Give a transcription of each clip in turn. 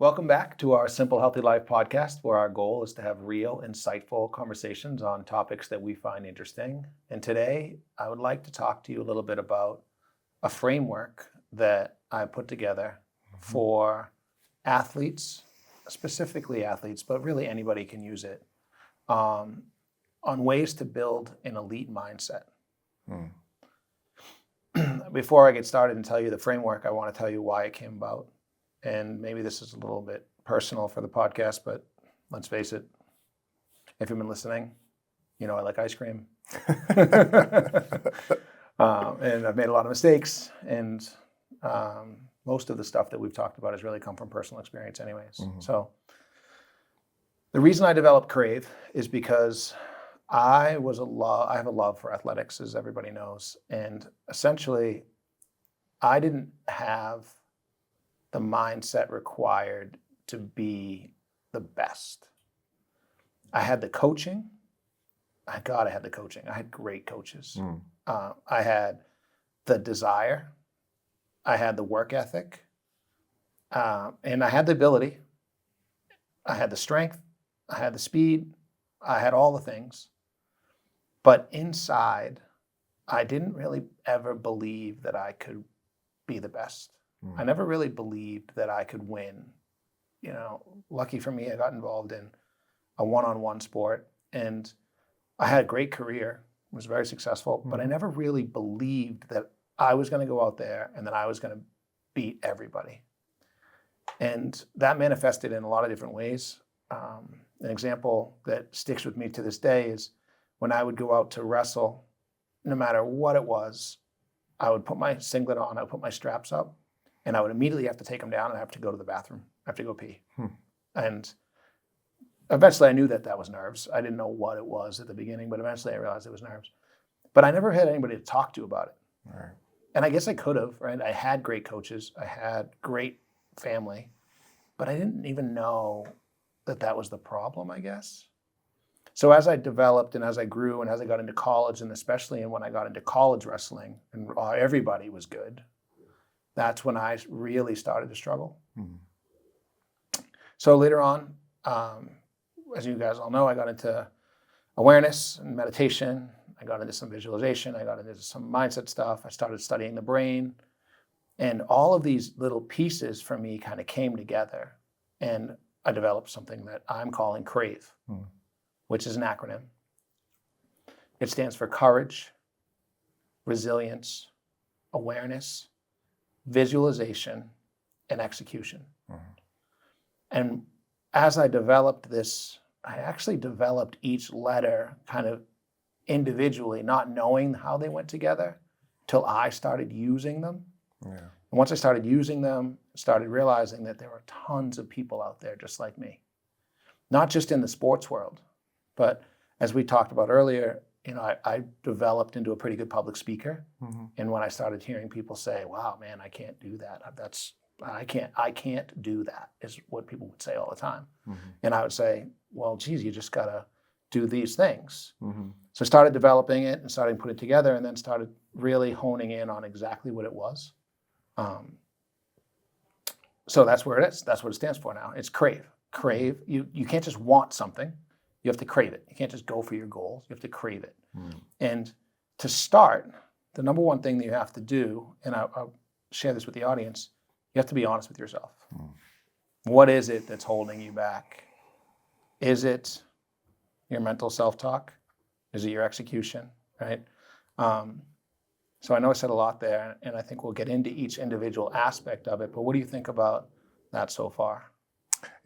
Welcome back to our Simple Healthy Life podcast, where our goal is to have real, insightful conversations on topics that we find interesting. And today, I would like to talk to you a little bit about a framework that I put together for athletes, specifically athletes, but really anybody can use it, on ways to build an elite mindset. Before I get started and tell you the framework, I want to tell you why it came about. And maybe this is a little bit personal for the podcast, but let's face it, if you've been listening, you know I like ice cream. And I've made a lot of mistakes. And most of the stuff that we've talked about has really come from personal experience anyways. So the reason I developed Crave is because I have a love for athletics, as everybody knows. And essentially, I didn't have the mindset required to be the best. I had the coaching. I had the coaching. I had great coaches. I had the desire. I had the work ethic. And I had the ability. I had the strength. I had the speed. I had all the things. But inside, I didn't really ever believe that I could be the best. I never really believed that I could win. You know, lucky for me, I got involved in a one-on-one sport, and I had a great career, was very successful, but I never really believed that I was going to go out there and that I was going to beat everybody. And that manifested in a lot of different ways. An example that sticks with me to this day is when I would go out to wrestle, no matter what it was, I would put my singlet on, I would put my straps up, and I would immediately have to take them down and I have to go to the bathroom. I have to go pee. And eventually I knew that was nerves. I didn't know what it was at the beginning, but eventually I realized it was nerves. But I never had anybody to talk to about it. Right. And I guess I could have, right? I had great coaches. I had great family. But I didn't even know that was the problem, I guess. So as I developed and as I grew and as I got into college, and especially when I got into college wrestling and everybody was good, that's when I really started to struggle. So later on, as you guys all know, I got into awareness and meditation. I got into some visualization. I got into some mindset stuff. I started studying the brain. And all of these little pieces for me kind of came together. And I developed something that I'm calling CRAVE, which is an acronym. It stands for courage, resilience, awareness, visualization, and execution. And as I developed this, I actually developed each letter kind of individually, not knowing how they went together, till I started using them. And once I started using them, I started realizing that there were tons of people out there just like me. Not just in the sports world, but as we talked about earlier, you know, I developed into a pretty good public speaker. And when I started hearing people say, wow, man, I can't do that. I can't do that, is what people would say all the time. And I would say, well, geez, you just got to do these things. So I started developing it and started putting it together and then started really honing in on exactly what it was. So that's where it is. That's what it stands for now. It's CRAVE. CRAVE, you can't just want something. You have to crave it. You can't just go for your goals. You have to crave it. And to start, the number one thing that you have to do, and I'll share this with the audience, you have to be honest with yourself. What is it that's holding you back? Is it your mental self-talk? Is it your execution, right? So I know I said a lot there, and I think we'll get into each individual aspect of it, but what do you think about that so far?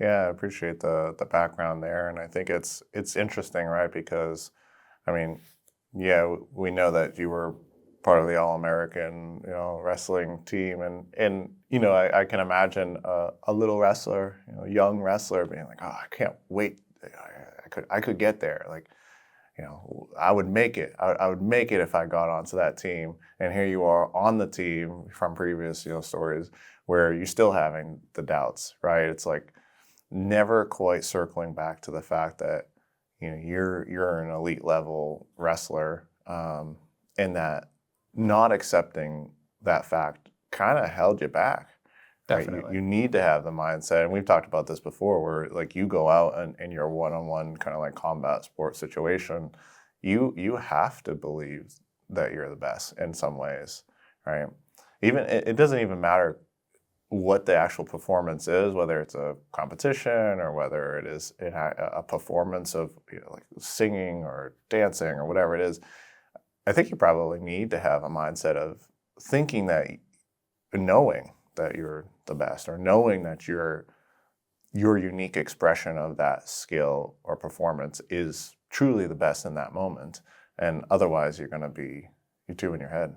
Yeah, I appreciate the background there, and I think it's interesting, right? Because, I mean, yeah, we know that you were part of the All-American, wrestling team, and I can imagine a little wrestler, young wrestler, being like, oh, I can't wait, I could get there, like, I would make it. I would make it if I got onto that team. And here you are on the team from previous, stories where you're still having the doubts, right? It's like never quite circling back to the fact that you're an elite level wrestler, and that not accepting that fact kind of held you back, Right? Definitely. You need to have the mindset, and we've talked about this before, where like you go out and in your one-on-one kind of like combat sports situation, you have to believe that you're the best in some ways, right? Even it doesn't even matter what the actual performance is, whether it's a competition or whether it is a performance of like singing or dancing or whatever it is. I think you probably need to have a mindset of thinking that, knowing that you're the best, or knowing that your unique expression of that skill or performance is truly the best in that moment. And otherwise, you're too in your head.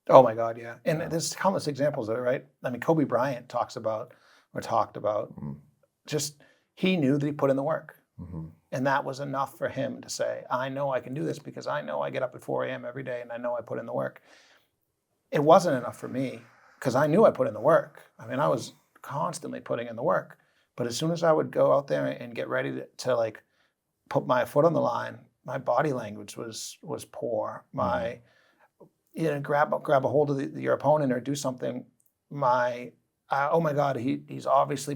Oh my God, yeah. And there's countless examples of it, right? I mean, Kobe Bryant talked about just he knew that he put in the work. Mm-hmm. And that was enough for him to say, I know I can do this because I know I get up at 4 a.m. every day and I know I put in the work. It wasn't enough for me because I knew I put in the work. I mean, I was constantly putting in the work. But as soon as I would go out there and get ready to like put my foot on the line, my body language was poor. My grab a hold of your opponent or do something. Oh my God, he's obviously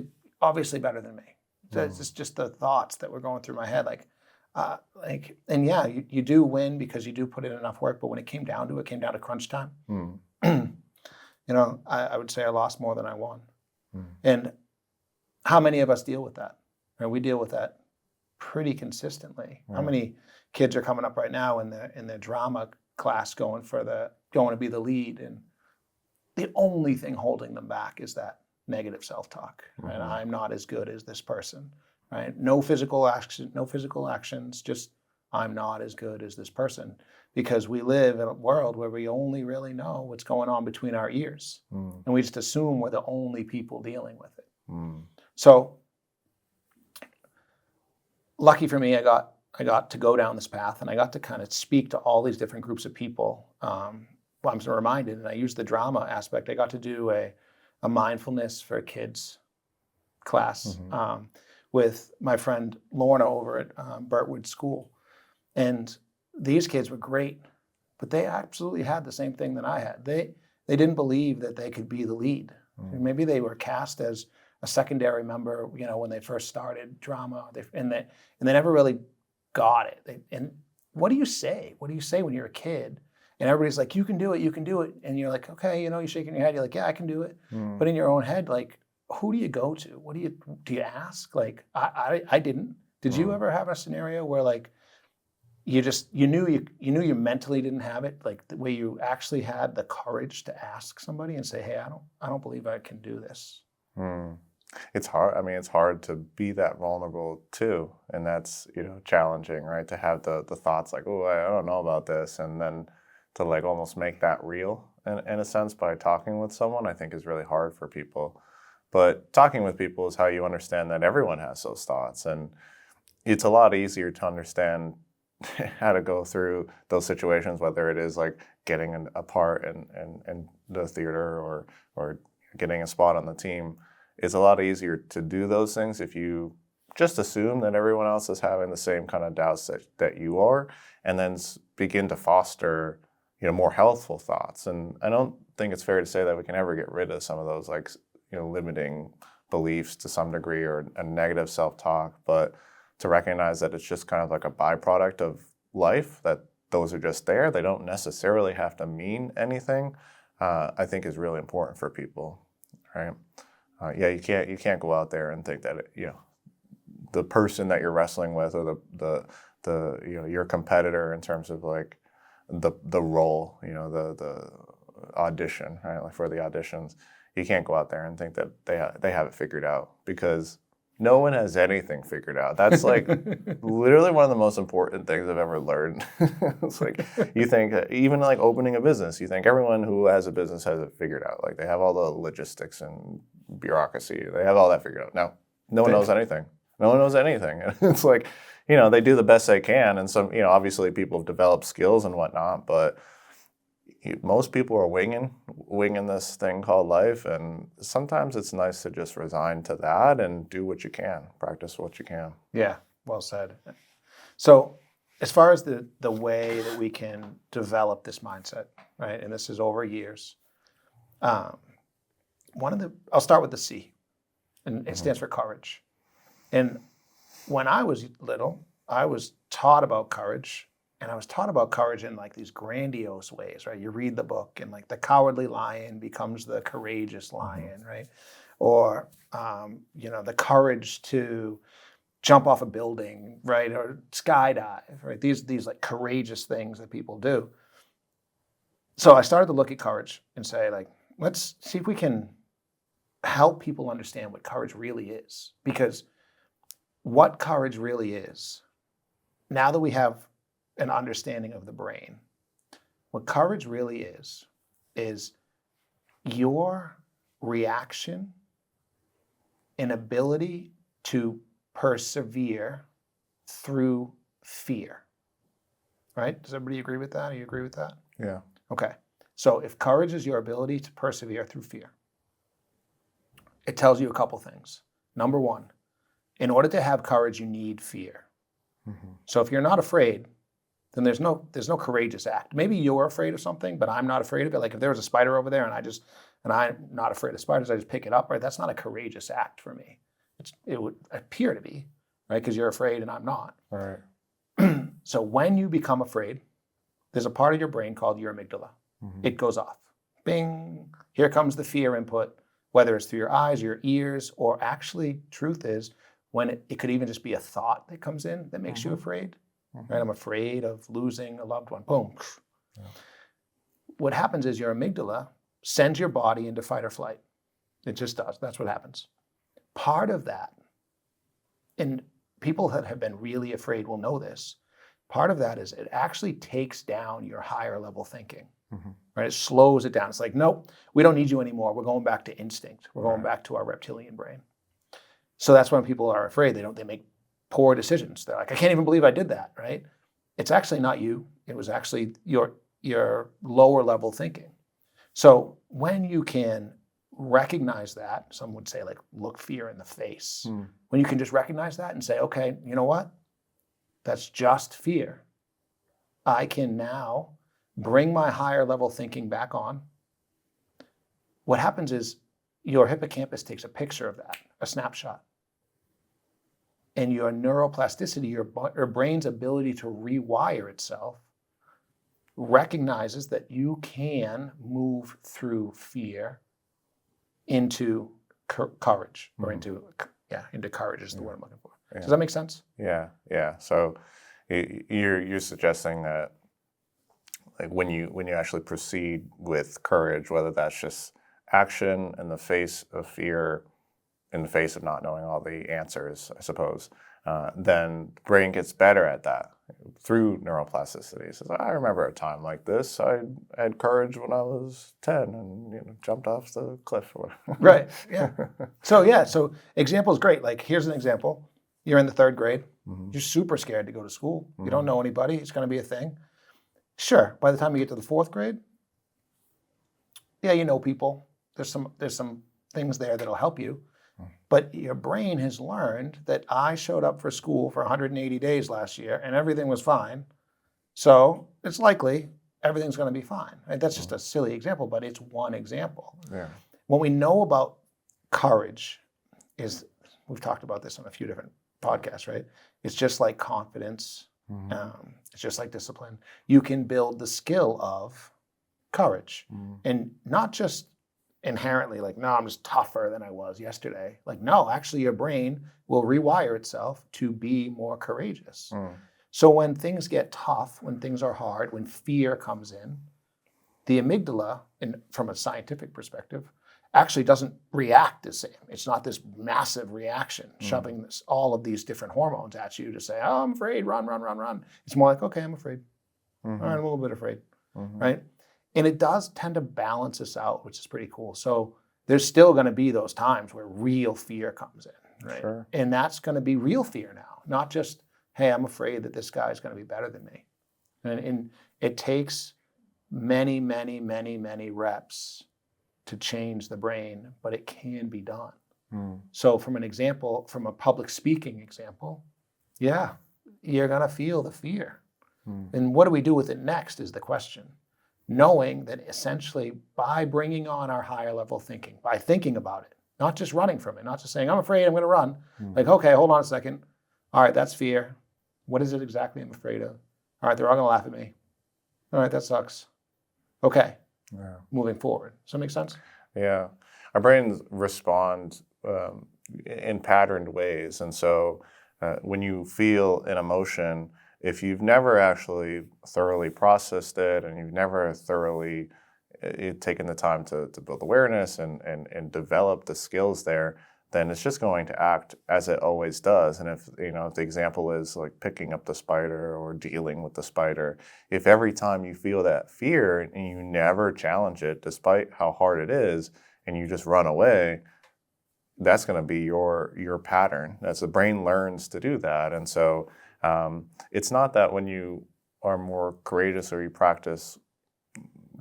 better than me. It's just the thoughts that were going through my head, and yeah, you do win because you do put in enough work. But when it came down to crunch time. I would say I lost more than I won. And how many of us deal with that? Right? We deal with that pretty consistently. How many kids are coming up right now in their drama class going to be the lead, and the only thing holding them back is that negative self-talk. Right? I'm not as good as this person. Right? No physical actions, just I'm not as good as this person, because we live in a world where we only really know what's going on between our ears, and we just assume we're the only people dealing with it. So lucky for me, I got to go down this path, and I got to kind of speak to all these different groups of people. I'm so reminded, and I used the drama aspect. I got to do a mindfulness for kids class with my friend Lorna over at Burtwood School. And these kids were great, but they absolutely had the same thing that I had. They didn't believe that they could be the lead. Maybe they were cast as a secondary member, when they first started drama, and they never really got it. And what do you say? What do you say when you're a kid? And everybody's like, you can do it. And you're like, okay, you're shaking your head. You're like, yeah, I can do it. But in your own head, like, who do you go to? What do you ask? Like, I didn't. Did you ever have a scenario where like you knew you mentally didn't have it, like the way you actually had the courage to ask somebody and say, hey, I don't believe I can do this. It's hard. I mean, it's hard to be that vulnerable too, and that's challenging, right? To have the thoughts like, oh, I don't know about this, and then to like almost make that real in a sense by talking with someone, I think is really hard for people. But talking with people is how you understand that everyone has those thoughts, and it's a lot easier to understand how to go through those situations, whether it is like getting a part in the theater or getting a spot on the team. It's a lot easier to do those things if you just assume that everyone else is having the same kind of doubts that you are, and then begin to foster more healthful thoughts. And I don't think it's fair to say that we can ever get rid of some of those like limiting beliefs to some degree, or a negative self-talk, but to recognize that it's just kind of like a byproduct of life, that those are just there. They don't necessarily have to mean anything, I think is really important for people, right? You can't go out there and think that the person that you're wrestling with, or the your competitor in terms of like the role, the audition, right? Like for the auditions, you can't go out there and think that they have it figured out, because no one has anything figured out. That's like literally one of the most important things I've ever learned. It's like you think even like opening a business, you think everyone who has a business has it figured out. Like they have all the logistics and bureaucracy. They have all that figured out. No one knows anything. No one knows anything. It's like, they do the best they can. And some, obviously people have developed skills and whatnot, but most people are winging this thing called life, and sometimes it's nice to just resign to that and do what you can, practice what you can. Yeah, well said. So as far as the way that we can develop this mindset, right, and this is over years, I'll start with the C, and it stands for courage. And when I was little, I was taught about courage, and I was taught about courage in like these grandiose ways, right? You read the book, and like the cowardly lion becomes the courageous lion, right? Or the courage to jump off a building, right? Or skydive, right? These like courageous things that people do. So I started to look at courage and say, like, let's see if we can help people understand what courage really is. Because what courage really is, now that we have an understanding of the brain, what courage really is your reaction and ability to persevere through fear, right? Does everybody agree with that? Do you agree with that? Yeah. Okay. So if courage is your ability to persevere through fear, it tells you a couple things. Number one, in order to have courage, you need fear. So if you're not afraid, then there's no courageous act. Maybe you're afraid of something, but I'm not afraid of it. Like if there was a spider over there and I'm not afraid of spiders, I just pick it up, right? That's not a courageous act for me. It would appear to be, right? Because you're afraid and I'm not. All right. So when you become afraid, there's a part of your brain called your amygdala. It goes off. Bing, here comes the fear input, whether it's through your eyes, your ears, or actually, truth is, when it could even just be a thought that comes in that makes you afraid, right? I'm afraid of losing a loved one. Boom. Yeah. What happens is your amygdala sends your body into fight or flight. It just does. That's what happens. Part of that, and people that have been really afraid will know this, part of that is it actually takes down your higher level thinking, right? It slows it down. It's like, nope, we don't need you anymore. We're going back to instinct. We're going back to our reptilian brain. So that's when people are afraid. They make poor decisions. They're like, I can't even believe I did that, right? It's actually not you. It was actually your lower level thinking. So when you can recognize that, some would say like look fear in the face. When you can just recognize that and say, okay, you know what? That's just fear. I can now bring my higher level thinking back on. What happens is your hippocampus takes a picture of that, a snapshot. And your neuroplasticity, your brain's ability to rewire itself, recognizes that you can move through fear into courage, or into courage is the word I'm looking for. Yeah. Does that make sense? Yeah, yeah. So you're suggesting that, like when you actually proceed with courage, whether that's just action in the face of fear, in the face of not knowing all the answers, I suppose, then the brain gets better at that through neuroplasticity. It says, I remember a time like this. I had courage when I was 10 and jumped off the cliff. Or whatever. Right, yeah. So example is great. Like here's an example. You're in the 3rd grade. You're super scared to go to school. You don't know anybody. It's going to be a thing. Sure, by the time you get to the 4th grade, yeah, you know people. There's some things there that'll help you. But your brain has learned that I showed up for school for 180 days last year and everything was fine. So it's likely everything's going to be fine. Right? That's just a silly example, but it's one example. Yeah. What we know about courage is, we've talked about this on a few different podcasts, right? It's just like confidence. It's just like discipline. You can build the skill of courage, and not just inherently like, no, I'm just tougher than I was yesterday. Like, no, actually your brain will rewire itself to be more courageous. So when things get tough, when things are hard, when fear comes in, the amygdala, from a scientific perspective, actually doesn't react the same. It's not this massive reaction, shoving all of these different hormones at you to say, oh, I'm afraid, run, run, run, run. It's more like, okay, I'm afraid. All right, I'm a little bit afraid, right? And it does tend to balance us out, which is pretty cool. So there's still going to be those times where real fear comes in, right? Sure. And that's going to be real fear now, not just, hey, I'm afraid that this guy's going to be better than me. And it takes many, many, many, many reps to change the brain, but it can be done. So from a public speaking example, yeah, you're going to feel the fear. And what do we do with it next is the question. knowing that essentially by bringing on our higher level thinking, by thinking about it, not just running from it, not just saying, I'm afraid, I'm going to run. Like, okay, hold on a second. All right, that's fear. What is it exactly I'm afraid of? All right, they're all going to laugh at me. All right, that sucks. Okay, moving forward. Does that make sense? Yeah. Our brains respond in patterned ways. And so when you feel an emotion, if you've never actually thoroughly processed it and you've never thoroughly taken the time to build awareness and develop the skills there, then it's just going to act as it always does. And if the example is like picking up the spider or dealing with the spider, if every time you feel that fear and you never challenge it, despite how hard it is, and you just run away, that's going to be your pattern. As the brain learns to do that. And so it's not that when you are more courageous or you practice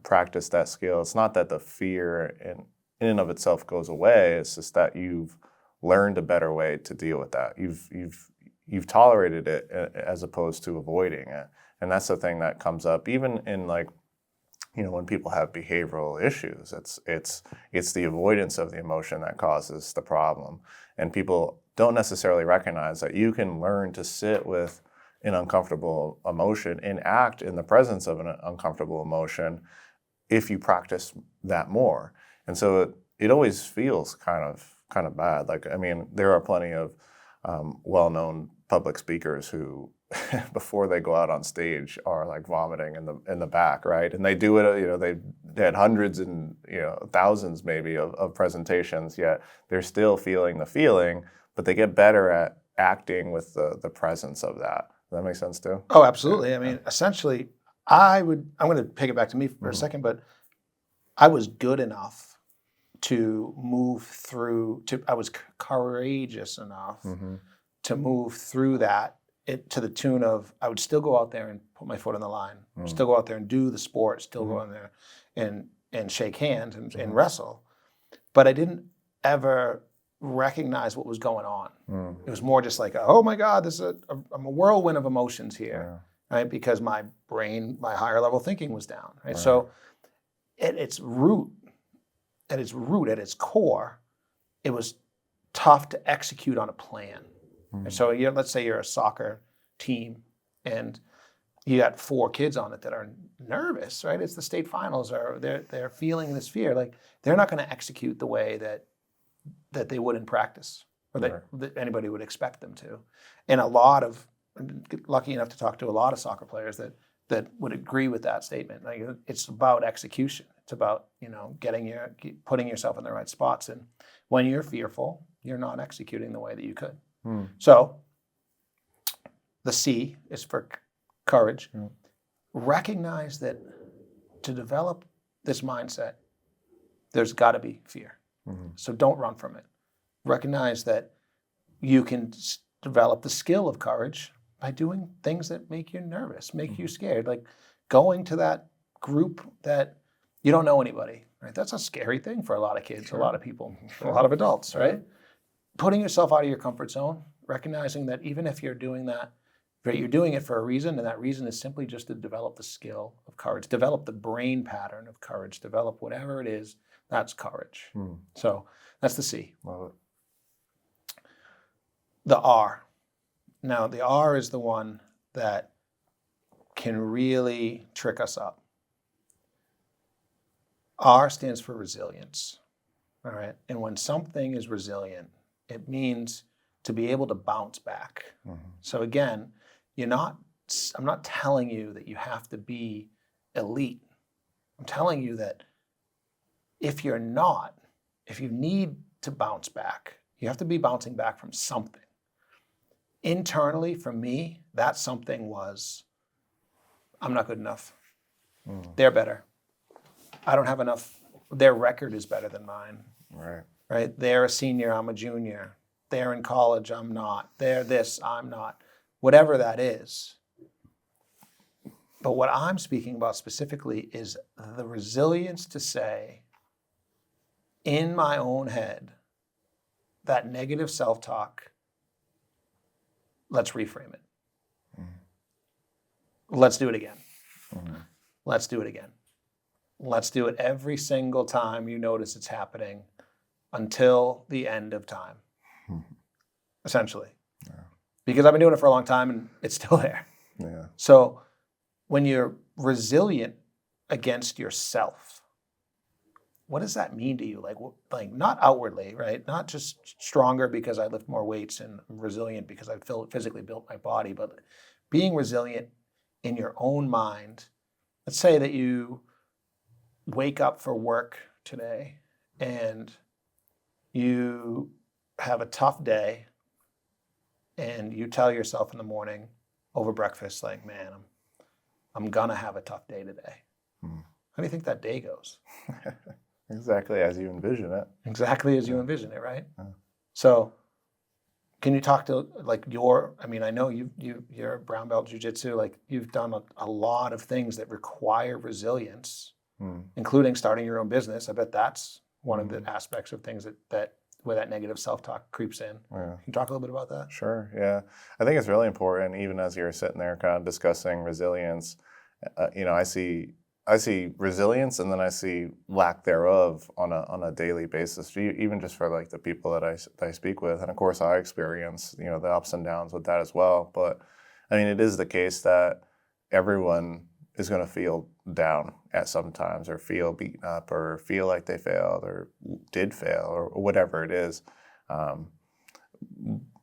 that skill, it's not that the fear in and of itself goes away. It's just that you've learned a better way to deal with that. You've tolerated it as opposed to avoiding it. And that's the thing that comes up even in when people have behavioral issues. It's the avoidance of the emotion that causes the problem. And people don't necessarily recognize that you can learn to sit with an uncomfortable emotion and act in the presence of an uncomfortable emotion if you practice that more. And so it always feels kind of bad. Like, I mean, there are plenty of well-known public speakers who, before they go out on stage, are like vomiting in the back, right? And they do it. They had hundreds and thousands maybe of presentations, yet they're still feeling the feeling, but they get better at acting with the presence of that. Does that make sense too? Oh, absolutely. I mean, essentially, I'm going to pick it back to me for a second, but I was good enough to move through, I was courageous enough to move through that to the tune of, I would still go out there and put my foot on the line, still go out there and do the sport, still go in there and shake hands and wrestle. But I didn't ever recognize what was going on. It was more just like, oh my God, I'm a whirlwind of emotions here, right? Because my brain, my higher level thinking was down, right? So at its core, it was tough to execute on a plan. And so let's say you're a soccer team and you got 4 kids on it that are nervous, right? It's the state finals, or they're feeling this fear. Like, they're not going to execute the way that they would in practice, or that anybody would expect them to. And I'm lucky enough to talk to a lot of soccer players that would agree with that statement. Like, it's about execution. It's about putting yourself in the right spots. And when you're fearful, you're not executing the way that you could. So the C is for courage. Recognize that to develop this mindset, there's got to be fear. So don't run from it. Recognize that you can develop the skill of courage by doing things that make you nervous, make you scared. Like going to that group that you don't know anybody, right? That's a scary thing for a lot of kids, a lot of people, a lot of adults, right? Putting yourself out of your comfort zone, recognizing that even if you're doing that, right, you're doing it for a reason, and that reason is simply just to develop the skill of courage, develop the brain pattern of courage, develop whatever it is, that's courage. So that's the C. Love it. The R. Now, the R is the one that can really trick us up. R stands for resilience, all right? And when something is resilient, it means to be able to bounce back. So again, I'm not telling you that you have to be elite. I'm telling you that if you need to bounce back, you have to be bouncing back from something. Internally, for me, that something was, I'm not good enough. They're better. I don't have enough. Their record is better than mine. Right? They're a senior, I'm a junior. They're in college, I'm not. They're this, I'm not. Whatever that is. But what I'm speaking about specifically is the resilience to say, in my own head, that negative self-talk, let's reframe it. Let's do it again. Let's do it again. Let's do it every single time you notice it's happening until the end of time, essentially. Yeah. Because I've been doing it for a long time and it's still there. Yeah. So when you're resilient against yourself, what does that mean to you? Like not outwardly, right? Not just stronger because I lift more weights and I'm resilient because I physically built my body, but being resilient in your own mind. Let's say that you wake up for work today and you have a tough day and you tell yourself in the morning over breakfast, like, man, I'm gonna have a tough day today. How do you think that day goes? Exactly as you envision it. Exactly as you envision it, right? Yeah. So can you talk to I know you're a brown belt jiu-jitsu, like you've done a lot of things that require resilience, including starting your own business. I bet that's one of the aspects of things that where that negative self-talk creeps in. Yeah. Can you talk a little bit about that? Sure. Yeah. I think it's really important, even as you're sitting there kind of discussing resilience, I see resilience and then I see lack thereof on a daily basis, even just for like the people that I speak with. And of course I experience, the ups and downs with that as well. But I mean, it is the case that everyone is going to feel down at some times or feel beaten up or feel like they failed or did fail or whatever it is.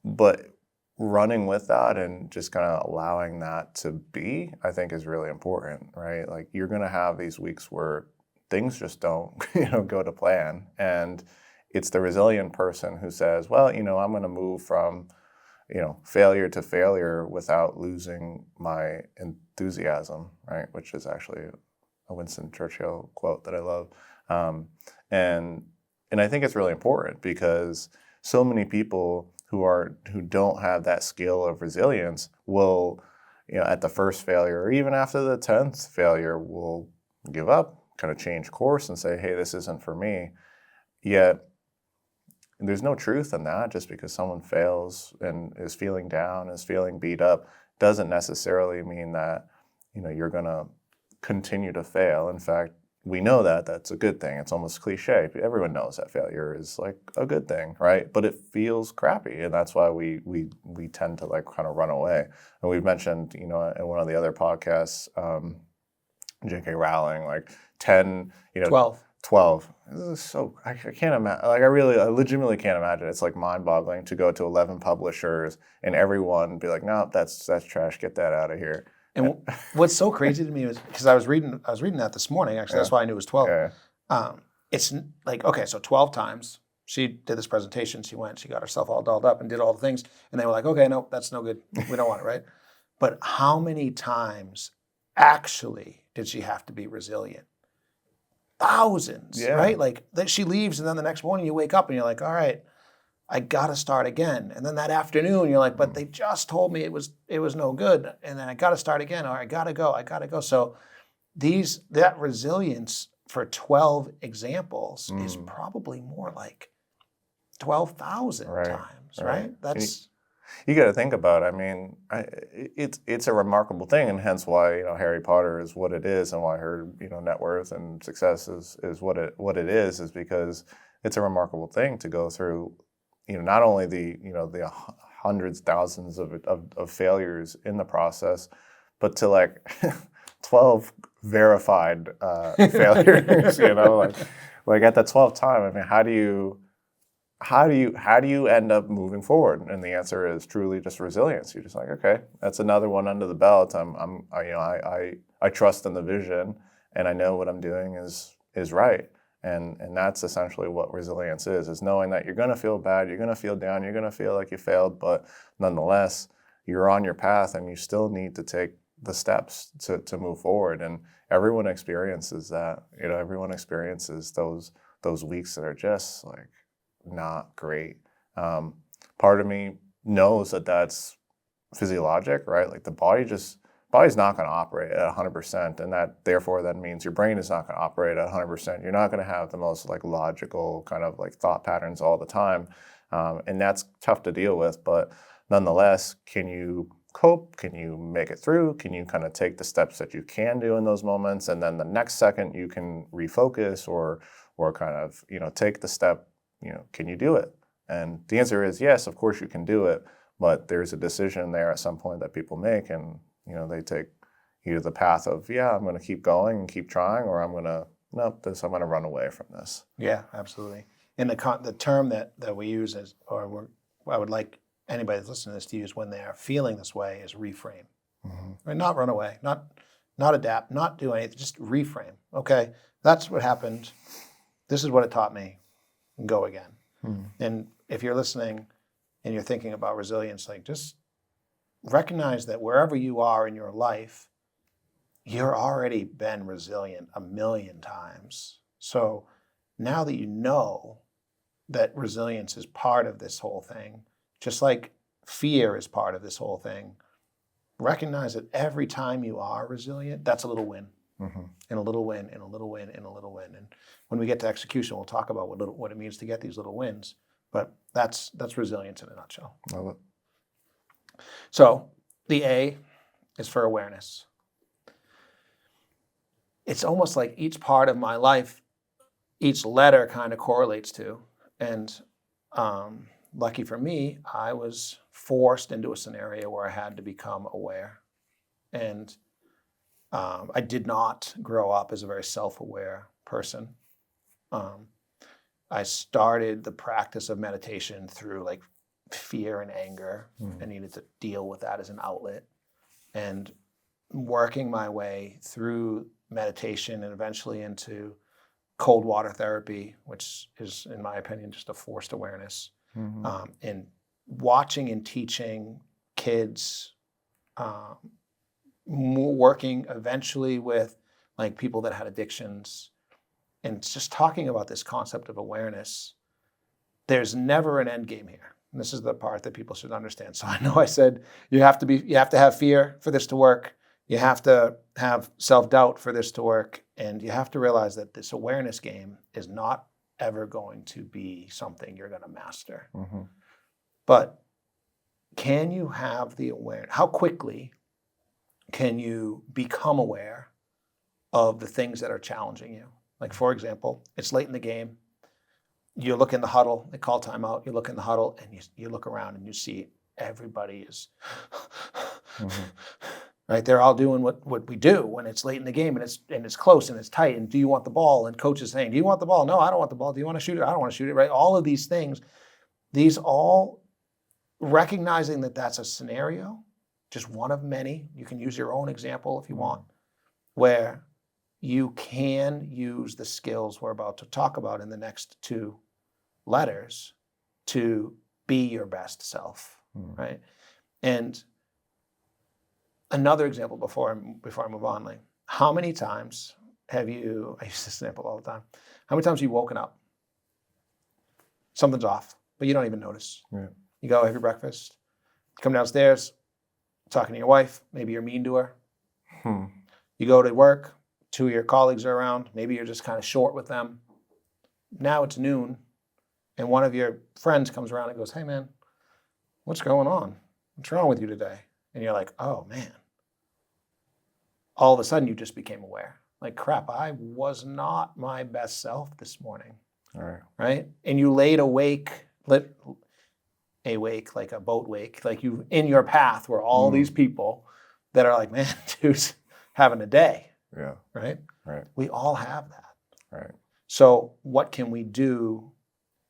But running with that and just kind of allowing that to be, I think is really important, right? Like you're going to have these weeks where things just don't, go to plan. And it's the resilient person who says, well, I'm going to move from, failure to failure without losing my enthusiasm, right? Which is actually a Winston Churchill quote that I love. And I think it's really important because so many people who don't have that skill of resilience will, at the first failure or even after the 10th failure will give up, kind of change course and say, hey, this isn't for me. Yet there's no truth in that. Just because someone fails and is feeling down, is feeling beat up, doesn't necessarily mean that, you're going to continue to fail. In fact, we know that that's a good thing. It's almost cliche. Everyone knows that failure is like a good thing, right? But it feels crappy, and that's why we tend to like kind of run away. And we've mentioned, in one of the other podcasts, J.K. Rowling, like 10, 12. This is so I can't imagine. Like I legitimately can't imagine. It's like mind-boggling to go to 11 publishers and everyone be like, no, that's trash. Get that out of here. And what's so crazy to me is because I was reading that this morning. Actually, that's why I knew it was 12. Yeah. It's like, okay, so 12 times she did this presentation. She got herself all dolled up and did all the things, and they were like, okay, no, that's no good. We don't want it, right? But how many times actually did she have to be resilient? Thousands, right? Like that she leaves, and then the next morning you wake up and you're like, all right, I gotta start again. And then that afternoon you're like, but they just told me it was no good, and then I gotta start again, or I gotta go. So that resilience for 12 examles is probably more like 12,000 times, right? That's you got to think about. I mean, it's a remarkable thing, and hence why Harry Potter is what it is, and why her net worth and success is what it is because it's a remarkable thing to go through. Not only the hundreds, thousands of failures in the process, but to like 12 verified failures. Like at the 12th time. I mean, how do you end up moving forward? And the answer is truly just resilience. You're just like, okay, that's another one under the belt. I trust in the vision, and I know what I'm doing is right. And that's essentially what resilience is knowing that you're going to feel bad, you're going to feel down, you're going to feel like you failed, but nonetheless, you're on your path and you still need to take the steps to move forward. And everyone experiences that. Everyone experiences those weeks that are just like not great. Part of me knows that that's physiologic, right? Like the body's not going to operate at 100%, and that therefore then means your brain is not going to operate at 100%. You're not going to have the most like logical kind of like thought patterns all the time, and that's tough to deal with. But nonetheless, can you cope? Can you make it through? Can you kind of take the steps that you can do in those moments, and then the next second you can refocus or kind of, take the step, can you do it? And the answer is yes, of course you can do it, but there's a decision there at some point that people make, and they take either the path of, yeah, I'm going to keep going and keep trying, or I'm going to run away from this. Yeah, absolutely. And the term that we use is, I would like anybody that's listening to this to use when they are feeling this way, is reframe. Right? Not run away, not adapt, not do anything, just reframe. Okay, that's what happened. This is what it taught me. Go again. And if you're listening and you're thinking about resilience, like, just recognize that wherever you are in your life, you're already been resilient a million times. So now that you know that resilience is part of this whole thing, just like fear is part of this whole thing, recognize that every time you are resilient, that's a little win. And a little win, and a little win, and a little win. And when we get to execution, we'll talk about what it means to get these little wins. But that's resilience in a nutshell. Love it. So the A is for awareness. It's almost like each part of my life, each letter kind of correlates to. And lucky for me, I was forced into a scenario where I had to become aware. And I did not grow up as a very self-aware person. I started the practice of meditation through like fear and anger. I needed to deal with that as an outlet. And working my way through meditation and eventually into cold water therapy, which is, in my opinion, just a forced awareness. And watching and teaching kids, working eventually with like people that had addictions, and just talking about this concept of awareness. There's never an end game here. And this is the part that people should understand. So I know I said you have to have fear for this to work. You have to have self-doubt for this to work. And you have to realize that this awareness game is not ever going to be something you're going to master. But can you have the awareness? How quickly can you become aware of the things that are challenging you? Like, for example, it's late in the game. You look in the huddle, they call timeout. You look in the huddle and you look around and you see everybody is, right? They're all doing what we do when it's late in the game and it's close and it's tight. And do you want the ball? And coach is saying, do you want the ball? No, I don't want the ball. Do you want to shoot it? I don't want to shoot it, right? All of these things, these all recognizing that that's a scenario, just one of many. You can use your own example if you want, where you can use the skills we're about to talk about in the next two letters to be your best self, right? And another example before I move on, like, how many times have you, I use this example all the time, how many times have you woken up, something's off, but you don't even notice? You go have your breakfast, come downstairs, talking to your wife, maybe you're mean to her. You go to work, two of your colleagues are around, maybe you're just kind of short with them. Now it's noon, and one of your friends comes around and goes, hey man, what's going on? What's wrong with you today? And you're like, oh man. All of a sudden you just became aware. Like, crap, I was not my best self this morning. Right? And you laid awake, like a boat wake, like you in your path were all these people that are like, man, dude's having a day. Right? We all have that. So what can we do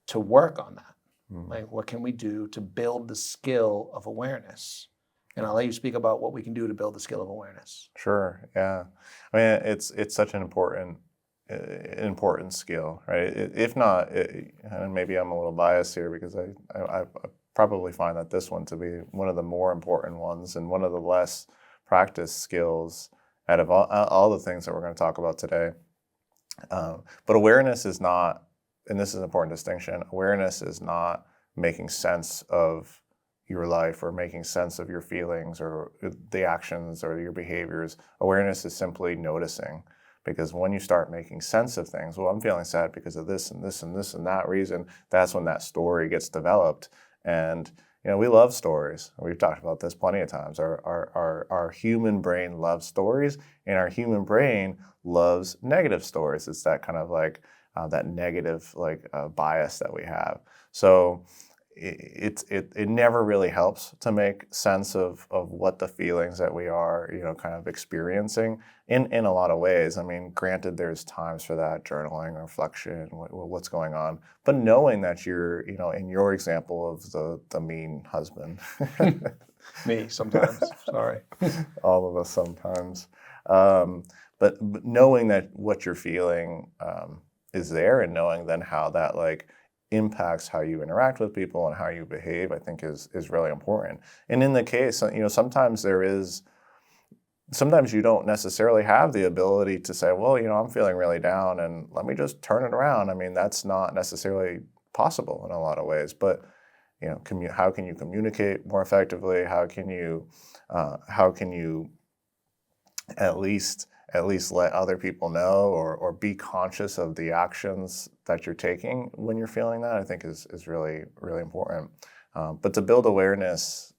to work on that? Like, what can we do to build the skill of awareness? And I'll let you speak about what we can do to build the skill of awareness. Sure. Yeah. I mean, it's such an important skill, right? If not, and maybe I'm a little biased here because I probably find that this one to be one of the more important ones and one of the less practiced skills out of all the things that we're going to talk about today. But awareness is not, and this is an important distinction, awareness is not making sense of your life or making sense of your feelings or the actions or your behaviors. Awareness is simply noticing. Because when you start making sense of things, well, I'm feeling sad because of this and this and this and that reason, that's when that story gets developed. And we love stories. We've talked about this plenty of times. Our human brain loves stories, and our human brain loves negative stories. It's that kind of like that negative bias that we have. So it never really helps to make sense of what the feelings that we are, kind of experiencing in a lot of ways. I mean, granted, there's times for that, journaling, reflection, what's going on. But knowing that you're, in your example of the mean husband. Me sometimes, sorry. All of us sometimes. But knowing that what you're feeling is there, and knowing then how that impacts how you interact with people and how you behave, I think is really important. And in the case, sometimes sometimes you don't necessarily have the ability to say, well, I'm feeling really down and let me just turn it around. I mean, that's not necessarily possible in a lot of ways, but how can you communicate more effectively? How can you at least let other people know, or be conscious of the actions that you're taking when you're feeling that, I think is really, really important. But to build awareness,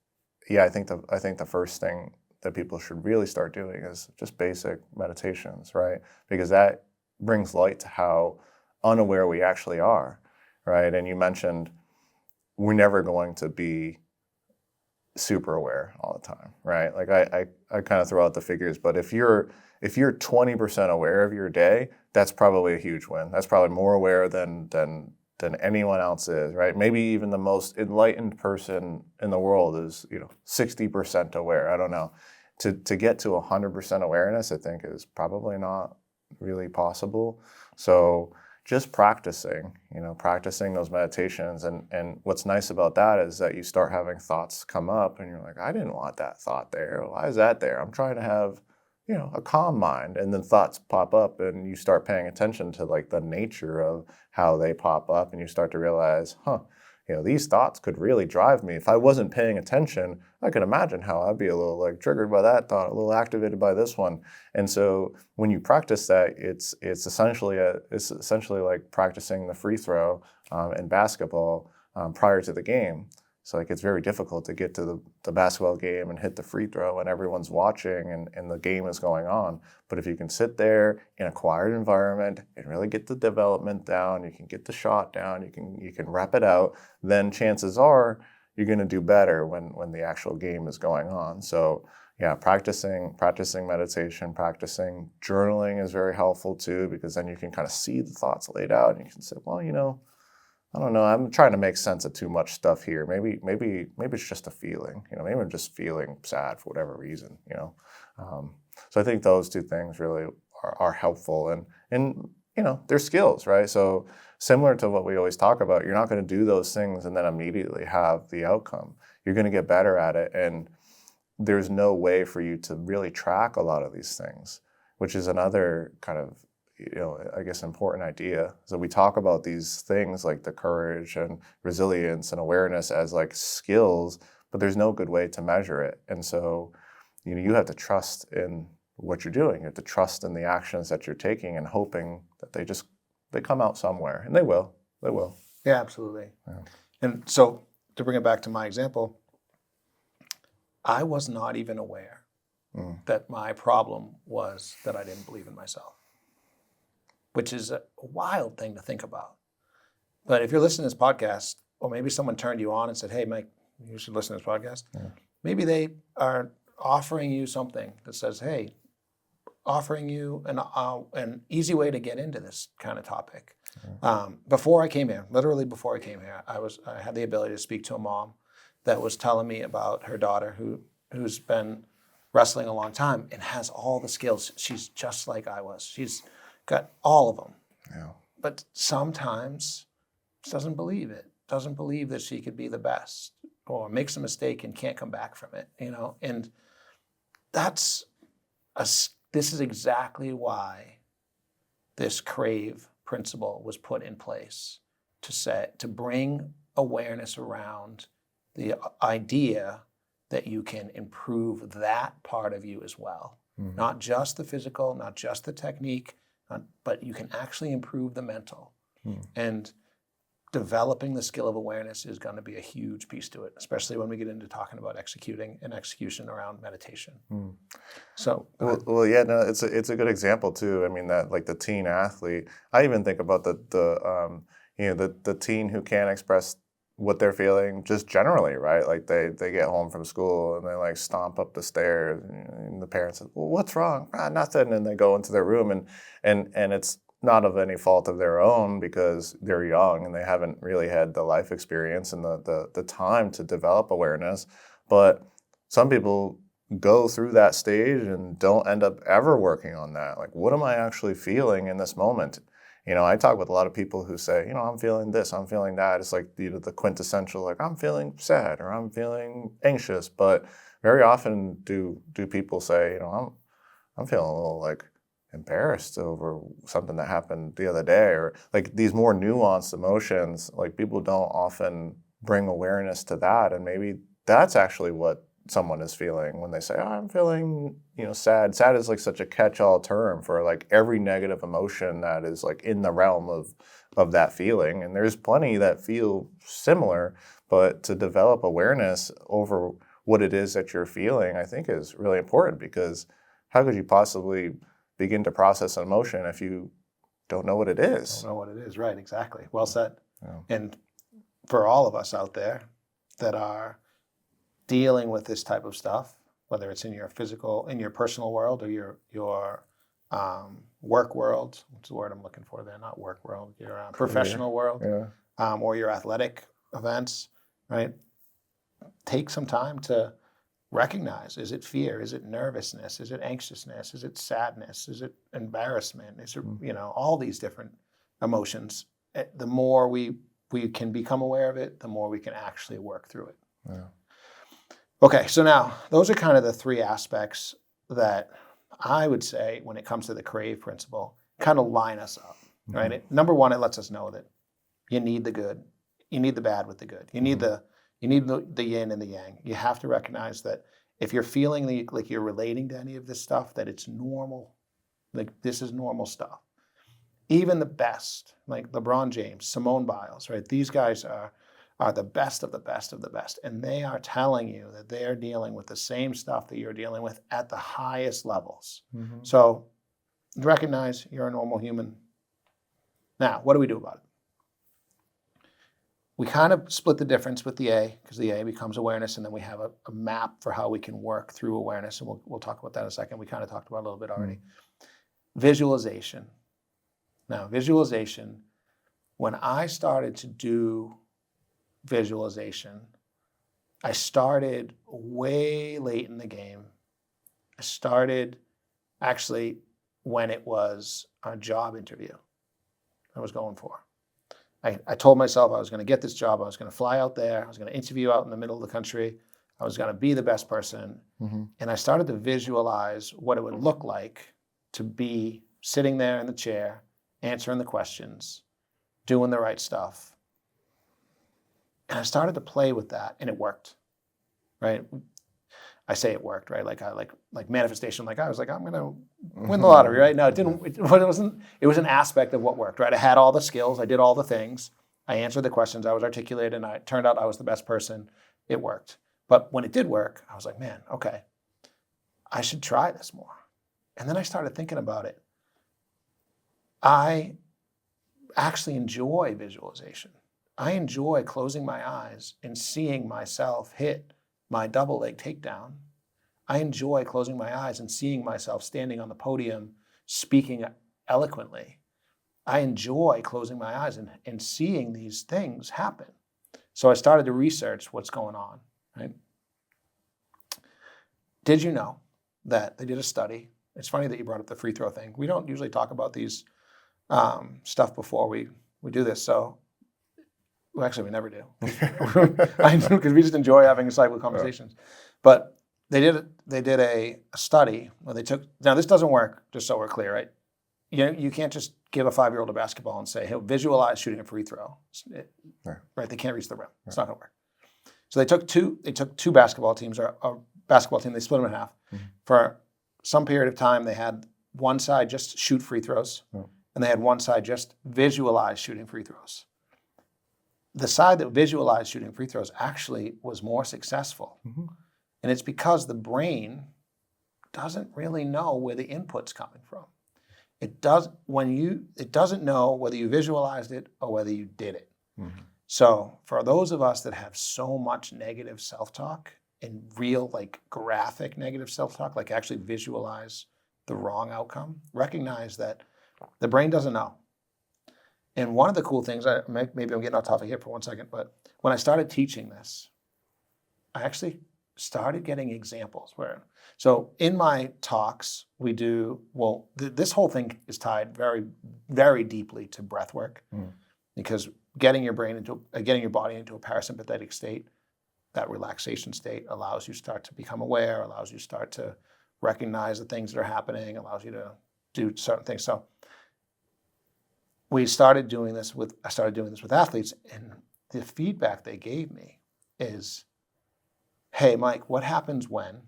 I think the first thing that people should really start doing is just basic meditations, right? Because that brings light to how unaware we actually are, right? And you mentioned we're never going to be super aware all the time, right? Like I kind of throw out the figures, but if you're 20% aware of your day, that's probably a huge win. That's probably more aware than anyone else is, right? Maybe even the most enlightened person in the world is, 60% aware. I don't know. To get to 100% awareness, I think is probably not really possible. So just practicing those meditations. And what's nice about that is that you start having thoughts come up and you're like, I didn't want that thought there. Why is that there? I'm trying to have, a calm mind. And then thoughts pop up and you start paying attention to the nature of how they pop up, and you start to realize, these thoughts could really drive me. If I wasn't paying attention, I could imagine how I'd be a little triggered by that thought, a little activated by this one. And so when you practice that, it's essentially like practicing the free throw in basketball prior to the game. So it's very difficult to get to the basketball game and hit the free throw and everyone's watching and the game is going on. But if you can sit there in a quiet environment and really get the development down, you can get the shot down, you can rep it out, then chances are you're going to do better when the actual game is going on. So practicing meditation, practicing journaling is very helpful too, because then you can kind of see the thoughts laid out and you can say, well, I don't know, I'm trying to make sense of too much stuff here. Maybe it's just a feeling, maybe I'm just feeling sad for whatever reason, So I think those two things really are helpful, and they're skills, right? So similar to what we always talk about, you're not going to do those things and then immediately have the outcome. You're going to get better at it, and there's no way for you to really track a lot of these things, which is another kind of I guess important idea. So we talk about these things like the courage and resilience and awareness as skills, but there's no good way to measure it. And so, you have to trust in what you're doing. You have to trust in the actions that you're taking and hoping that they come out somewhere, and they will. They will. Yeah, absolutely. Yeah. And so to bring it back to my example, I was not even aware that my problem was that I didn't believe in myself, which is a wild thing to think about. But if you're listening to this podcast, or maybe someone turned you on and said, hey, Mike, you should listen to this podcast. Yeah. Maybe they are offering you something that says, hey, offering you an easy way to get into this kind of topic. Before I came here, literally before I came here, I had the ability to speak to a mom that was telling me about her daughter who's been wrestling a long time and has all the skills. She's just like I was. She's got all of them. Yeah. But sometimes doesn't believe it. Doesn't believe that she could be the best, or makes a mistake and can't come back from it. And this is exactly why this CRAVE principle was put in place, to bring awareness around the idea that you can improve that part of you as well. Mm-hmm. Not just the physical, not just the technique, but you can actually improve the mental. And developing the skill of awareness is going to be a huge piece to it, especially when we get into talking about execution around meditation. So, well, yeah, no, it's a good example too. I mean, that like the teen athlete. I even think about the teen who can't express what they're feeling just generally, right? Like they get home from school and they like stomp up the stairs, and the parents say, "Well, what's wrong?" Nothing, and they go into their room, and it's not of any fault of their own because they're young and they haven't really had the life experience and the time to develop awareness. But some people go through that stage and don't end up ever working on that. Like, what am I actually feeling in this moment? I talk with a lot of people who say, I'm feeling this, I'm feeling that. It's like the quintessential, like, I'm feeling sad or I'm feeling anxious. But very often do people say, I'm feeling a little like embarrassed over something that happened the other day, or like these more nuanced emotions. Like, people don't often bring awareness to that, and maybe that's actually what someone is feeling when they say, "Oh, I'm feeling, sad." Sad is like such a catch-all term for like every negative emotion that is like in the realm of that feeling. And there's plenty that feel similar, but to develop awareness over what it is that you're feeling, I think is really important, because how could you possibly begin to process an emotion if you don't know what it is? Don't know what it is, right? Exactly. Well said. Yeah. And for all of us out there that are dealing with this type of stuff, whether it's in your personal world, or your work world, what's the word I'm looking for there? Not work world, your professional world, Yeah. or your athletic events, right? Take some time to recognize: is it fear? Is it nervousness? Is it anxiousness? Is it sadness? Is it embarrassment? Is it all these different emotions? The more we can become aware of it, the more we can actually work through it. Yeah. Okay, so now those are kind of the three aspects that I would say, when it comes to the CRAVE principle, kind of line us up, right? Number one, it lets us know that you need the good, you need the bad with the good, you need the yin and the yang. You have to recognize that if you're feeling like you're relating to any of this stuff, that it's normal, like this is normal stuff. Even the best, like LeBron James, Simone Biles, right? These guys are the best of the best of the best. And they are telling you that they are dealing with the same stuff that you're dealing with at the highest levels. So recognize you're a normal human. Now, what do we do about it? We kind of split the difference with the A, because the A becomes awareness, and then we have a map for how we can work through awareness. And we'll talk about that in a second. We kind of talked about it a little bit already. Visualization. Now, visualization, when I started to do visualization, I started way late in the game. I started actually when it was a job interview I was going for. I told myself I was going to get this job. I was going to fly out there. I was going to interview out in the middle of the country. I was going to be the best person. And I started to visualize what it would look like to be sitting there in the chair, answering the questions, doing the right stuff. And I started to play with that, and it worked, right? I say it worked, right? Like manifestation. Like I was like, I'm going to win the lottery, right? No, it didn't. It wasn't. It was an aspect of what worked, right? I had all the skills. I did all the things. I answered the questions. I was articulate, and it turned out I was the best person. It worked. But when it did work, I was like, man, okay, I should try this more. And then I started thinking about it. I actually enjoy visualization. I enjoy closing my eyes and seeing myself hit my double leg takedown. I enjoy closing my eyes and seeing myself standing on the podium speaking eloquently. I enjoy closing my eyes and seeing these things happen. So I started to research what's going on, right? Did you know that they did a study? It's funny that you brought up the free throw thing. We don't usually talk about these stuff before we do this. So well, actually, we never do. I know, because we just enjoy having insightful conversations. But they did a study where they took. Now, this doesn't work. Just so we're clear, right? You can't just give a 5-year-old a basketball and say, "Hey, visualize shooting a free throw." Right? They can't reach the rim. It's not going to work. So they took two basketball teams, or a basketball team. They split them in half. For some period of time, they had one side just shoot free throws, and they had one side just visualize shooting free throws. the side that visualized shooting free throws actually was more successful. Mhm. And it's because the brain doesn't really know where the input's coming from. It doesn't know whether you visualized it or whether you did it. Mhm. So for those of us that have so much negative self-talk and real like graphic negative self-talk, like actually visualize the wrong outcome, recognize that the brain doesn't know. And one of the cool things, maybe I'm getting off topic here for 1 second, but when I started teaching this, I actually started getting examples where, so in my talks, we do, well, this whole thing is tied very, very deeply to breath work, because getting your body into a parasympathetic state, that relaxation state allows you to start to become aware, allows you to start to recognize the things that are happening, allows you to do certain things. So I started doing this with athletes, and the feedback they gave me is, hey, Mike, what happens when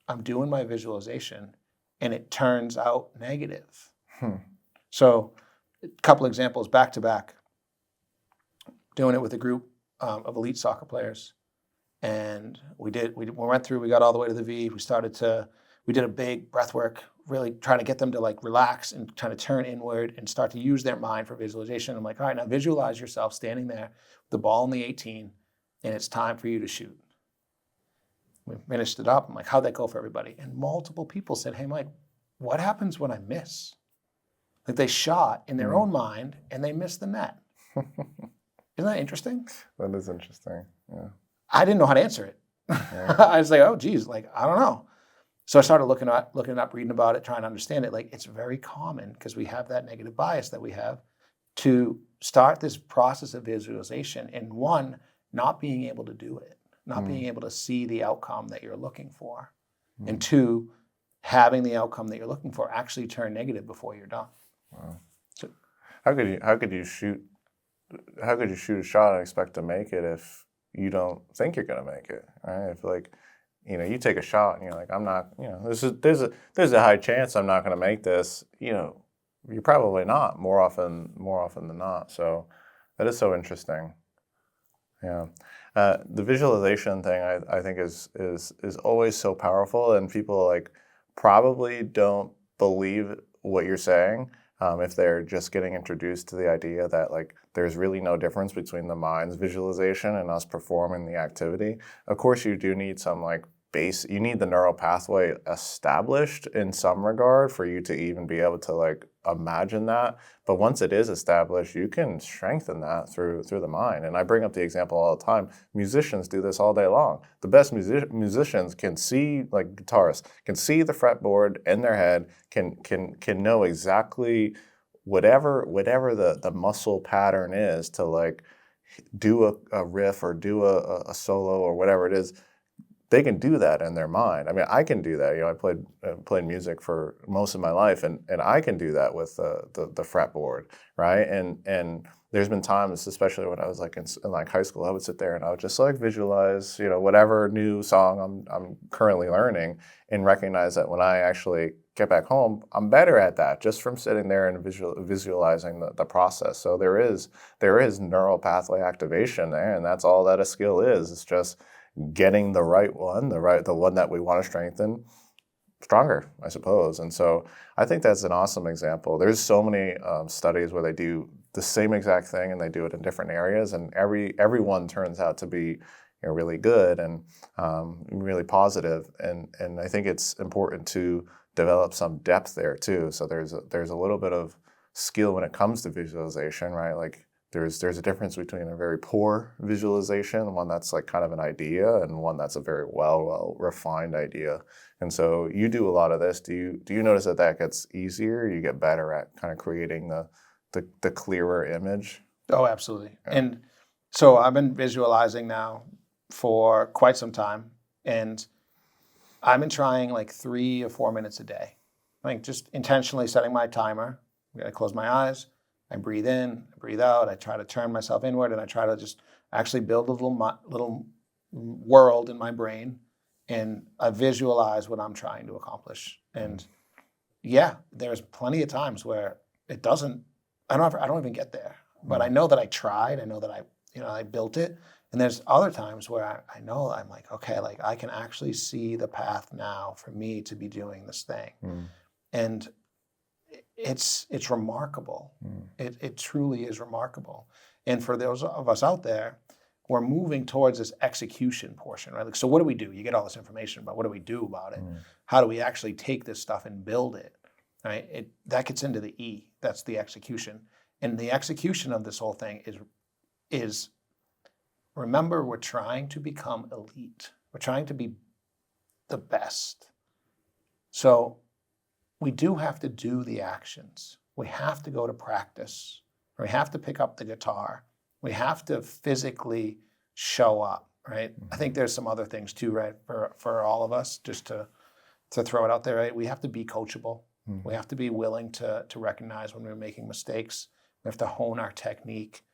I'm doing my visualization and it turns out negative? So a couple examples back to back, doing it with a group of elite soccer players. And we went through, we got all the way to the V. We did a big breath work, really trying to get them to like relax and trying to turn inward and start to use their mind for visualization. I'm like, all right, now visualize yourself standing there, the ball in the 18, and it's time for you to shoot. We finished it up. I'm like, how'd that go for everybody? And multiple people said, hey, Mike, what happens when I miss? Like they shot in their own mind and they missed the net. Isn't that interesting? That is interesting. Yeah. I didn't know how to answer it. I was like, oh, geez, like, I don't know. So I started looking it up, reading about it, trying to understand it. Like, it's very common because we have that negative bias that we have to start this process of visualization and one, not being able to do it, not being able to see the outcome that you're looking for. And two, having the outcome that you're looking for actually turn negative before you're done. Wow. So, How could you shoot a shot and expect to make it if you don't think you're going to make it, right? If like, you take a shot and you're like, I'm not, there's a high chance I'm not going to make this, you're probably not more often than not. So that is so interesting. Yeah. The visualization thing I think is always so powerful, and people like probably don't believe what you're saying. If they're just getting introduced to the idea that like there's really no difference between the mind's visualization and us performing the activity. Of course, you do need some like you need the neural pathway established in some regard for you to even be able to like imagine that. But once it is established, you can strengthen that through the mind. And I bring up the example all the time. Musicians do this all day long. The best musicians can see, like guitarists, can see the fretboard in their head, can know exactly whatever the muscle pattern is to like do a riff or do a solo or whatever it is. They can do that in their mind. I mean, I can do that. I played music for most of my life, and I can do that with the fretboard, right? And there's been times, especially when I was like in like high school, I would sit there and I would just like visualize, whatever new song I'm currently learning, and recognize that when I actually get back home, I'm better at that just from sitting there and visualizing the process. So there is neural pathway activation there, and that's all that a skill is. It's just getting the right one, the one that we want to strengthen stronger, I suppose. And so I think that's an awesome example. There's so many studies where they do the same exact thing and they do it in different areas, and every one turns out to be really good and really positive. And I think it's important to develop some depth there too. So there's a little bit of skill when it comes to visualization, right? Like there's a difference between a very poor visualization, one that's like kind of an idea, and one that's a very well refined idea. And so you do a lot of this. Do you notice that gets easier? You get better at kind of creating the clearer image? Oh, absolutely. Yeah. And so I've been visualizing now for quite some time, and I've been trying like 3 or 4 minutes a day. Like just intentionally setting my timer. I'm gonna close my eyes. I breathe in, I breathe out. I try to turn myself inward, and I try to just actually build a little world in my brain, and I visualize what I'm trying to accomplish. And yeah, there's plenty of times where it doesn't. I don't even get there, but I know that I tried. I know that I built it. And there's other times where I know I'm like, okay, like I can actually see the path now for me to be doing this thing. And it's remarkable. It truly is remarkable. And for those of us out there, we're moving towards this execution portion, right? Like, so what do we do? You get all this information, but what do we do about it? How do we actually take this stuff and build it, right? That gets into the E. That's the execution. And the execution of this whole thing is remember, we're trying to become elite. We're trying to be the best. So we do have to do the actions. We have to go to practice. We have to pick up the guitar. We have to physically show up, right? I think there's some other things too, right? For all of us, just to throw it out there, right? We have to be coachable. We have to be willing to recognize when we're making mistakes. We have to hone our technique.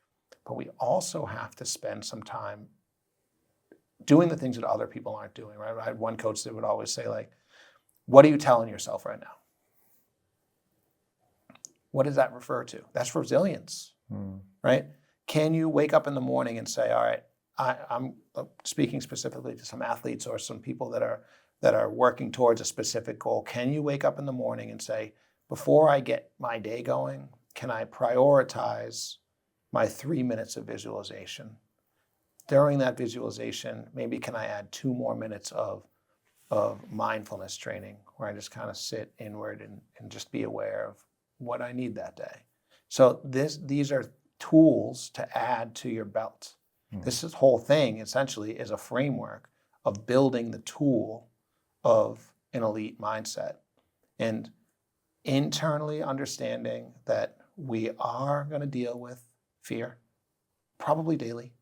But we also have to spend some time doing the things that other people aren't doing, right? I had one coach that would always say, like, what are you telling yourself right now? What does that refer to? That's resilience, right? Can you wake up in the morning and say, all right, I'm speaking specifically to some athletes or some people that are working towards a specific goal. Can you wake up in the morning and say, before I get my day going, can I prioritize my 3 minutes of visualization? During that visualization, maybe can I add 2 more minutes of mindfulness training where I just kind of sit inward and just be aware of what I need that day. So these are tools to add to your belt. This whole thing essentially is a framework of building the tool of an elite mindset and internally understanding that we are going to deal with fear, probably daily.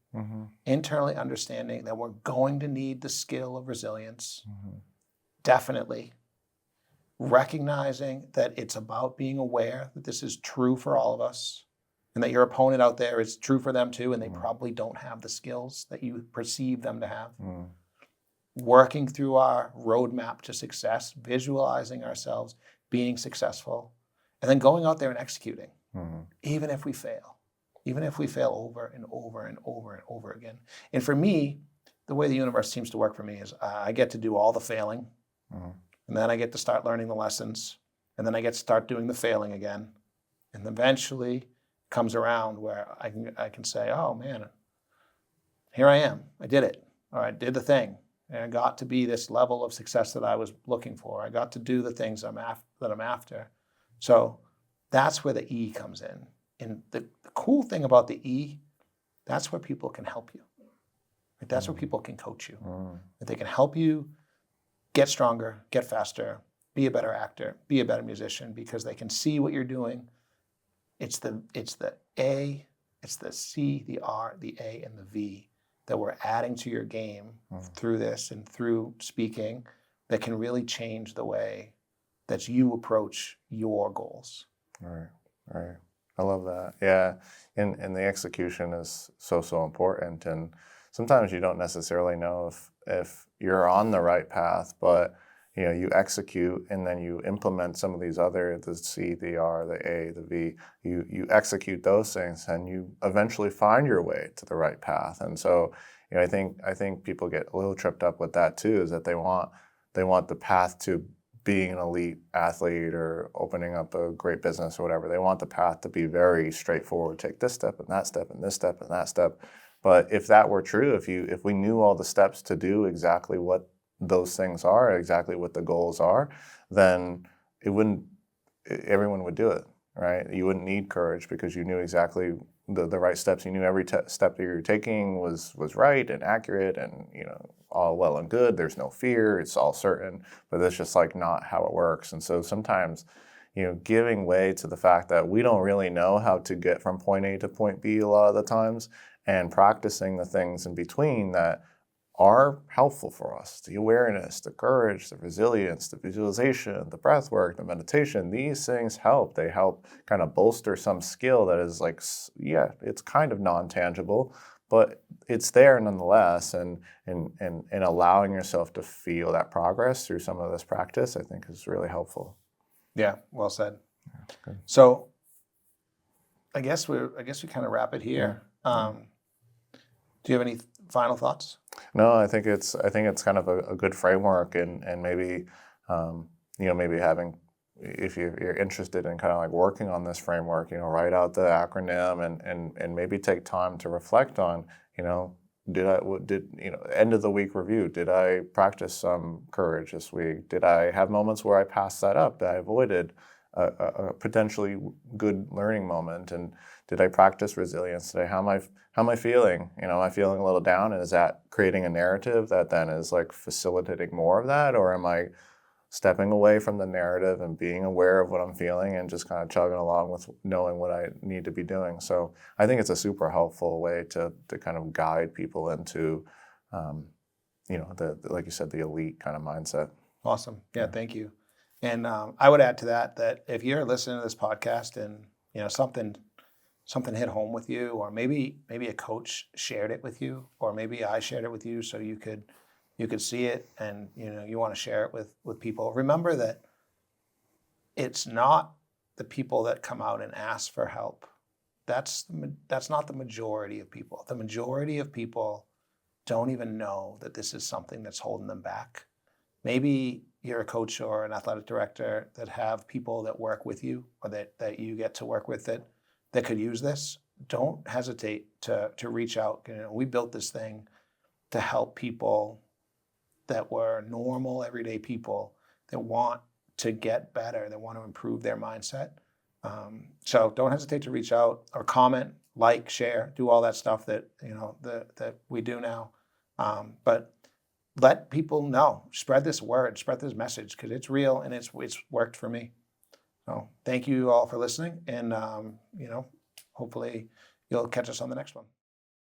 Internally understanding that we're going to need the skill of resilience, definitely. Recognizing that it's about being aware that this is true for all of us and that your opponent out there is true for them too, and they probably don't have the skills that you perceive them to have. Working through our roadmap to success, visualizing ourselves being successful, and then going out there and executing, even if we fail. Even if we fail over and over and over and over again. And for me, the way the universe seems to work for me is I get to do all the failing, and then I get to start learning the lessons, and then I get to start doing the failing again. And eventually it comes around where I can say, oh man, here I am. I did it. Or I did the thing. And I got to be this level of success that I was looking for. I got to do the things that I'm after. So that's where the E comes in. And the cool thing about the E, that's where people can help you. Like that's where people can coach you. That they can help you get stronger, get faster, be a better actor, be a better musician, because they can see what you're doing. It's the A, it's the C, the R, the A, and the V that we're adding to your game through this and through speaking that can really change the way that you approach your goals. Right. I love that. Yeah. And the execution is so important. And sometimes you don't necessarily know if you're on the right path, but you execute and then you implement some of these other, the C, the R, the A, the V, you execute those things and you eventually find your way to the right path. And so, I think people get a little tripped up with that too, is that they want the path to being an elite athlete or opening up a great business or whatever. They want the path to be very straightforward. Take this step and that step and this step and that step. But if that were true, if we knew all the steps to do exactly what those things are, exactly what the goals are, then everyone would do it, right? You wouldn't need courage because you knew exactly the right steps. You knew every step that you're taking was right and accurate and, all well and good. There's no fear. It's all certain, but that's just like not how it works. And so sometimes, giving way to the fact that we don't really know how to get from point A to point B a lot of the times, and practicing the things in between that are helpful for us. The awareness, the courage, the resilience, the visualization, the breath work, the meditation, these things help. They help kind of bolster some skill that is like, it's kind of non-tangible, but it's there nonetheless. And allowing yourself to feel that progress through some of this practice, I think is really helpful. Yeah, well said. Yeah, good. So I guess we kind of wrap it here. Do you have any final thoughts? No, I think it's kind of a good framework, and maybe maybe having, if you're interested in kind of like working on this framework, write out the acronym and maybe take time to reflect on, end of the week review. Did I practice some courage this week? Did I have moments where I passed that up, that I avoided a potentially good learning moment? And did I practice resilience today? How am I feeling? Am I feeling a little down? And is that creating a narrative that then is like facilitating more of that? Or am I stepping away from the narrative and being aware of what I'm feeling and just kind of chugging along with knowing what I need to be doing? So I think it's a super helpful way to kind of guide people into, like you said, the elite kind of mindset. Awesome. Yeah, thank you. And I would add to that if you're listening to this podcast and something hit home with you, or maybe a coach shared it with you, or maybe I shared it with you, so you could see it, and you want to share it with people. Remember that it's not the people that come out and ask for help. That's not the majority of people. The majority of people don't even know that this is something that's holding them back. Maybe you're a coach or an athletic director that have people that work with you, or that you get to work with that could use this. Don't hesitate to reach out. We built this thing to help people that were normal, everyday people that want to get better, that want to improve their mindset. So don't hesitate to reach out or comment, like, share, do all that stuff that that we do now. But let people know, spread this word, spread this message, because it's real and it's worked for me. So thank you all for listening, and hopefully you'll catch us on the next one.